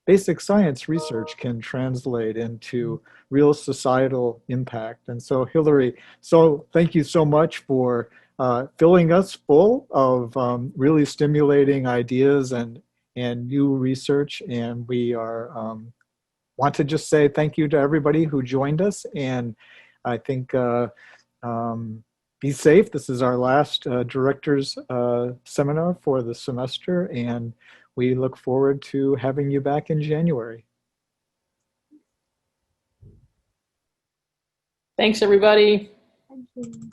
basic science research can translate into real societal impact. And so Hillary, so thank you so much for filling us full of really stimulating ideas and new research. And we are want to just say thank you to everybody who joined us. And I think be safe. This is our last director's seminar for the semester, and we look forward to having you back in January. Thanks, everybody. Thank you.